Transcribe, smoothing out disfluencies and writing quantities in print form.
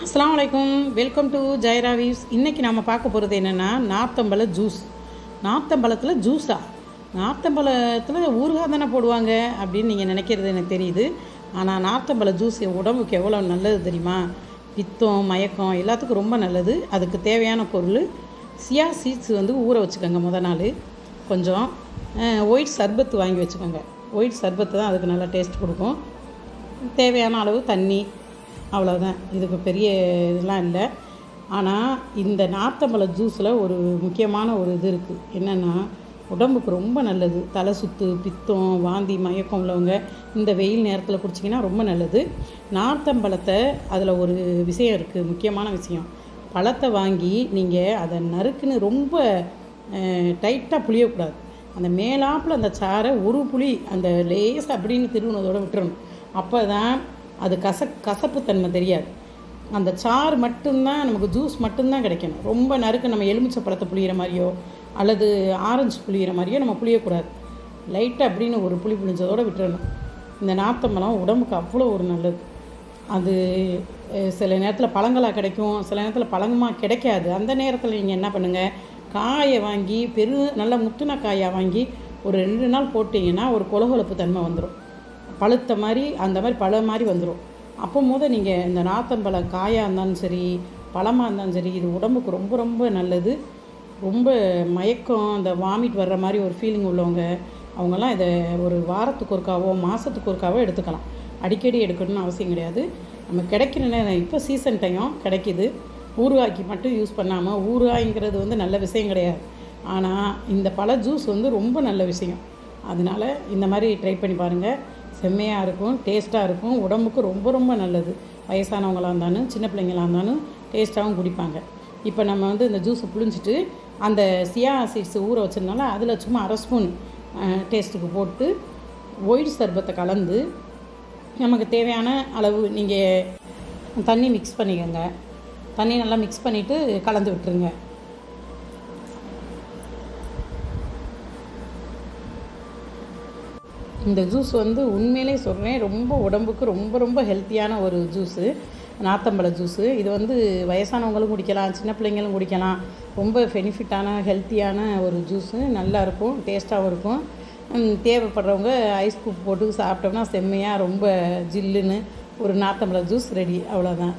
அஸ்ஸலாமு அலைக்கும். Welcome to ஜெயரா weaves. இன்றைக்கி நம்ம பார்க்க போகிறது என்னென்னா நார்த்தம்பழ ஜூஸ். நார்த்தம்பழத்தில் ஜூஸா? நார்த்தம்பழத்தில் ஊறுகாய் தானே போடுவாங்க அப்படின்னு நீங்கள் நினைக்கிறது எனக்கு தெரியுது. ஆனால் நார்த்தம்பழ ஜூஸ் உடம்புக்கு எவ்வளோ நல்லது தெரியுமா? பித்தம், மயக்கம் எல்லாத்துக்கும் ரொம்ப நல்லது. அதுக்கு தேவையான பொருள் சியா சீட்ஸ் ஊற வச்சுக்கோங்க. நாள் கொஞ்சம் ஒயிட் சர்பத்து வாங்கி வச்சுக்கோங்க. ஒயிட் சர்பத்து தான் அதுக்கு நல்லா டேஸ்ட் கொடுக்கும். தேவையான அளவு தண்ணி, அவ்வளோதான். இதுக்கு பெரிய இதெல்லாம் இல்லை. ஆனால் இந்த நார்த்தம்பழ ஜூஸில் ஒரு முக்கியமான ஒரு இது இருக்குது. என்னென்னா உடம்புக்கு ரொம்ப நல்லது. தலை சுற்று, பித்தம், வாந்தி, மயக்கம் உள்ளவங்க இந்த வெயில் நேரத்தில் குடிச்சிங்கன்னா ரொம்ப நல்லது. நார்த்தம்பழத்தை அதில் ஒரு விஷயம் இருக்குது, முக்கியமான விஷயம். பழத்தை வாங்கி நீங்கள் அதை நறுக்குன்னு ரொம்ப டைட்டாக புளியக்கூடாது. அந்த மேலாப்பில் அந்த சாரை ஒரு புளி அந்த லேஸ் அப்படின்னு திருவுனதோடு விட்டுறணும். அப்போ தான் அது கசப்புத்தன்மை தெரியாது. அந்த சாறு மட்டும்தான் நமக்கு, ஜூஸ் மட்டும்தான் கிடைக்கணும். ரொம்ப நறுக்கு நம்ம எலுமிச்சை பழத்தை புளிகிற மாதிரியோ அல்லது ஆரஞ்சு புளிகிற மாதிரியோ நம்ம புளியக்கூடாது. லைட்டாக அப்படின்னு ஒரு புளி புளிஞ்சதோடு விட்டுறணும். இந்த நார்த்தம்பழம் உடம்புக்கு அவ்வளோ ஒரு நல்லது. அது சில நேரத்தில் பழங்களாக கிடைக்கும், சில நேரத்தில் பழங்கமாக கிடைக்காது. அந்த நேரத்தில் நீங்கள் என்ன பண்ணுங்கள், காயை வாங்கி நல்ல முத்துன காயாக வாங்கி ஒரு 2 நாள் போட்டிங்கன்னா ஒரு கொலகொலப்பு தன்மை வந்துடும். பழுத்த மாதிரி அந்த மாதிரி பழம் மாதிரி வந்துடும். அப்போது நீங்கள் இந்த நார்த்தம்பழம் காயாக இருந்தாலும் சரி, பழமாக இருந்தாலும் சரி, இது உடம்புக்கு ரொம்ப ரொம்ப நல்லது. ரொம்ப மயக்கம், அந்த வாமிட் வர்ற மாதிரி ஒரு ஃபீலிங் உள்ளவங்க அவங்கெல்லாம் இதை ஒரு வாரத்துக்கு ஒருக்காவோ மாதத்துக்கு ஒருக்காவோ எடுத்துக்கலாம். அடிக்கடி எடுக்கணும்னு அவசியம் கிடையாது. நம்ம கிடைக்கிற நேரம் இப்போ சீசன் டைம் கிடைக்கிது. ஊறுகாய்க்கு மட்டும் யூஸ் பண்ணாமல், ஊறுகாய்ங்கிறது நல்ல விஷயம் கிடையாது. ஆனால் இந்த பழ ஜூஸ் ரொம்ப நல்ல விஷயம். அதனால் இந்த மாதிரி ட்ரை பண்ணி பாருங்கள். செம்மையாக இருக்கும், டேஸ்ட்டாக இருக்கும், உடம்புக்கு ரொம்ப ரொம்ப நல்லது. வயசானவங்களாக இருந்தாலும் சின்ன பிள்ளைங்களாக இருந்தாலும் டேஸ்ட்டாகவும் குடிப்பாங்க. இப்போ நம்ம இந்த ஜூஸை புழிஞ்சிட்டு அந்த சியா சீட்ஸ் ஊற வச்சதுனால அதில் சும்மா 1/2 ஸ்பூன் டேஸ்ட்டுக்கு போட்டு ஒயிட் சர்பத்தை கலந்து நமக்கு தேவையான அளவு நீங்கள் தண்ணி மிக்ஸ் பண்ணிக்கோங்க. தண்ணி நல்லா மிக்ஸ் பண்ணிவிட்டு கலந்து விட்டுருங்க. இந்த ஜூஸ் உண்மையிலே சொல்கிறேன், ரொம்ப உடம்புக்கு ரொம்ப ரொம்ப ஹெல்த்தியான ஒரு ஜூஸு, நார்த்தம்பழ ஜூஸு. இது வயசானவங்களும் குடிக்கலாம், சின்ன பிள்ளைங்களும் குடிக்கலாம். ரொம்ப பெனிஃபிட்டான ஹெல்த்தியான ஒரு ஜூஸு. நல்லாயிருக்கும், டேஸ்ட்டாகவும் இருக்கும். தேவைப்படுறவங்க ஐஸ் கூப் போட்டு சாப்பிட்டோம்னா செம்மையாக ரொம்ப ஜில்லுன்னு ஒரு நார்த்தம்பழ ஜூஸ் ரெடி. அவ்வளோதான்.